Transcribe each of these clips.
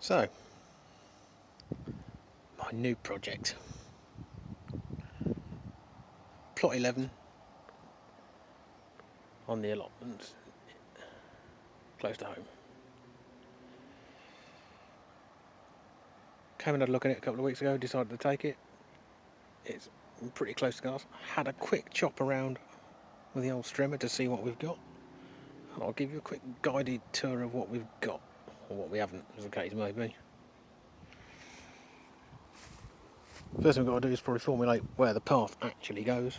So, my new project. Plot 11 on the allotment, close to home. Came and had a look at it a couple of weeks ago, decided to take it. It's pretty close to grass. Had a quick chop around with the old strimmer to see what we've got. And I'll give you a quick guided tour of what we've got, or what we haven't, as the case may be. First thing we've got to do is probably formulate where the path actually goes.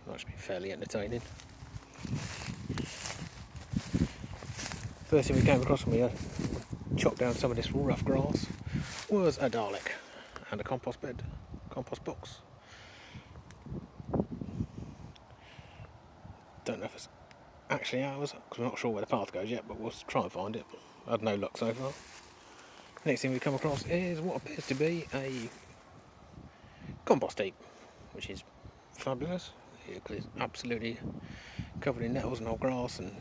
That should be fairly entertaining. First thing we came across when we chopped down some of this rough grass was a Dalek and a compost bed, compost box. Don't know if it's actually ours, because we're not sure where the path goes yet, but we'll try and find it. I've had no luck so far. Next thing we come across is what appears to be a compost heap, which is fabulous, because it's absolutely covered in nettles and old grass and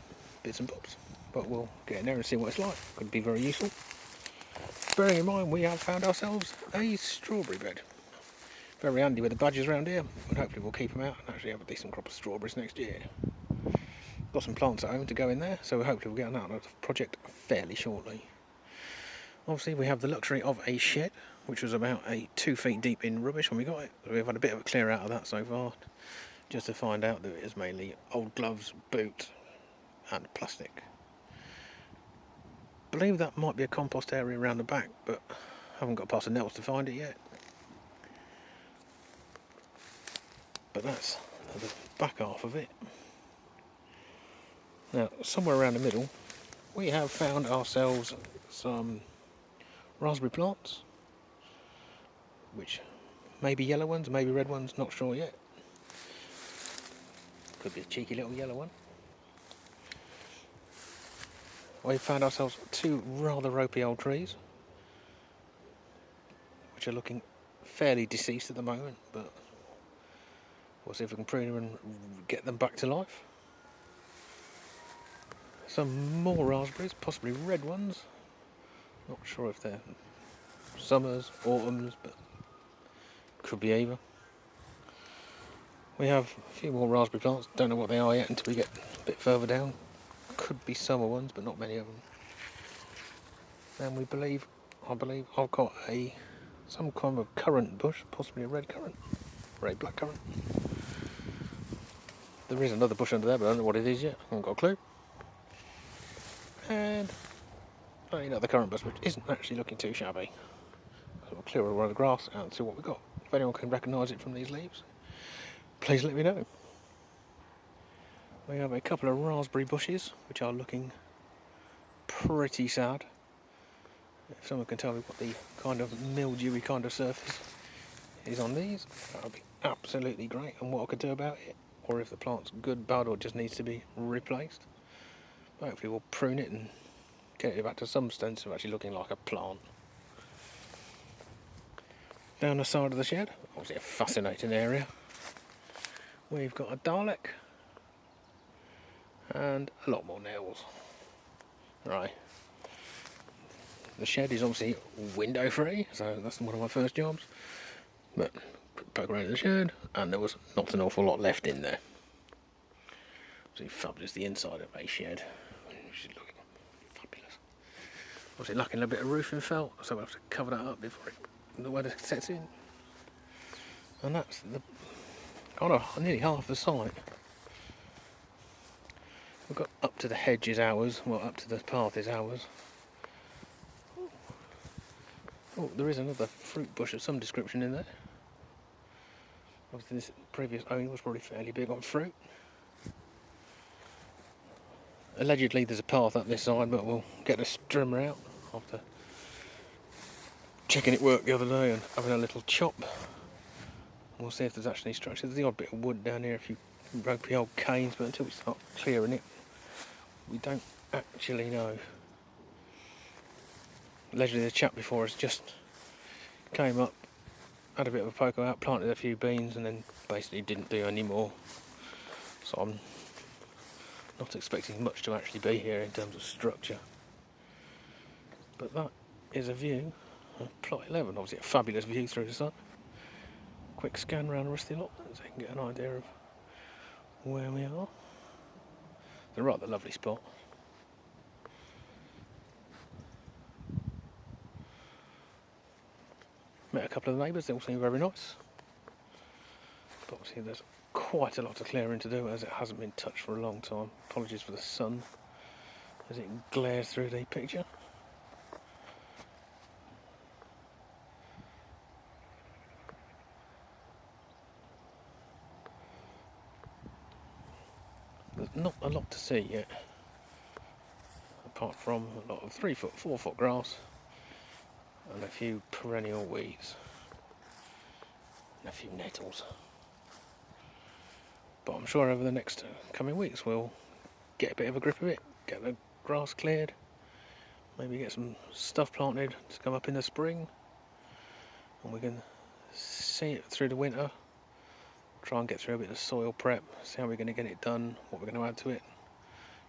bits and bobs. But we'll get in there and see what it's like. Could be very useful. Bearing in mind we have found ourselves a strawberry bed. Very handy with the badgers around here, and hopefully we'll keep them out and actually have a decent crop of strawberries next year. Got some plants at home to go in there, so hopefully we'll get on that project fairly shortly. Obviously we have the luxury of a shed, which was about 2 feet deep in rubbish when we got it. So we've had a bit of a clear out of that so far, just to find out that it is mainly old gloves, boots and plastic. I believe that might be a compost area around the back, but I haven't got past the nettles to find it yet. But that's the back half of it. Now, somewhere around the middle, we have found ourselves some raspberry plants, which may be yellow ones, maybe red ones, not sure yet. Could be a cheeky little yellow one. We found ourselves 2 rather ropey old trees, which are looking fairly deceased at the moment, but we'll see if we can prune them and get them back to life. Some more raspberries, possibly red ones. Not sure if they're summers, autumns, but could be either. We have a few more raspberry plants, don't know what they are yet until we get a bit further down. Could be summer ones, but not many of them. And I believe I've got some kind of currant bush, possibly a red currant, or a black currant. There is another bush under there, but I don't know what it is yet. I haven't got a clue. And another currant bush, which isn't actually looking too shabby. So we'll clear all the grass and see what we've got. If anyone can recognise it from these leaves, please let me know. We have a couple of raspberry bushes, which are looking pretty sad. If someone can tell me what the kind of mildewy kind of surface is on these, that would be absolutely great, and what I could do about it, or if the plant's good, bad, or just needs to be replaced. But hopefully we'll prune it and get it back to some sense of actually looking like a plant. Down the side of the shed, obviously a fascinating area, we've got a Dalek and a lot more nails. Right. The shed is obviously window free, so that's one of my first jobs. But poke around in the shed, and there was not an awful lot left in there. Absolutely fabulous, the inside of a shed, which is looking fabulous. Obviously lacking a bit of roofing felt, so we'll have to cover that up before the weather sets in. And that's the kind of nearly half the site. We've got up to the hedge is ours, well, up to the path is ours. Oh, there is another fruit bush of some description in there. Obviously this previous owner was probably fairly big on fruit. Allegedly there's a path up this side, but we'll get the strimmer out after checking it work the other day and having a little chop. We'll see if there's actually structure. There's the odd bit of wood down here, a few ropey old canes, but until we start clearing it, we don't actually know. Allegedly the chap before us just came up, had a bit of a poke out, planted a few beans, and then basically didn't do any more. So I'm not expecting much to actually be here in terms of structure. But that is a view of plot 11. Obviously a fabulous view through the sun. Quick scan around the rest of the allotment so you can get an idea of where we are. It's a rather lovely spot. Met a couple of the neighbours, they all seem very nice. But obviously there's quite a lot of clearing to do as it hasn't been touched for a long time. Apologies for the sun as it glares through the picture. There's not a lot to see yet, apart from a lot of 3 foot, 4 foot grass and a few perennial weeds and a few nettles. But I'm sure over the next coming weeks we'll get a bit of a grip of it, get the grass cleared, maybe get some stuff planted to come up in the spring, and we can see it through the winter, try and get through a bit of soil prep, see how we're going to get it done, what we're going to add to it,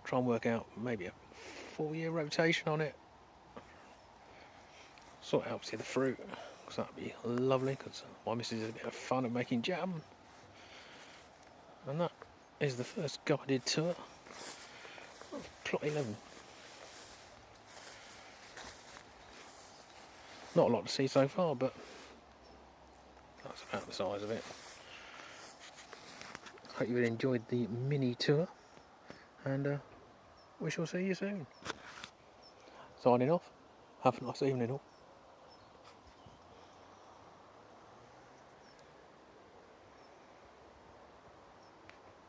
try and work out maybe a 4-year rotation on it. Sort out obviously the fruit, because that'd be lovely, because my missus is a bit of fun of making jam. And that is the first guided tour of plot 11. Not a lot to see so far, but that's about the size of it. Hope you enjoyed the mini tour, and we shall see you soon. Signing off. Have a nice evening all.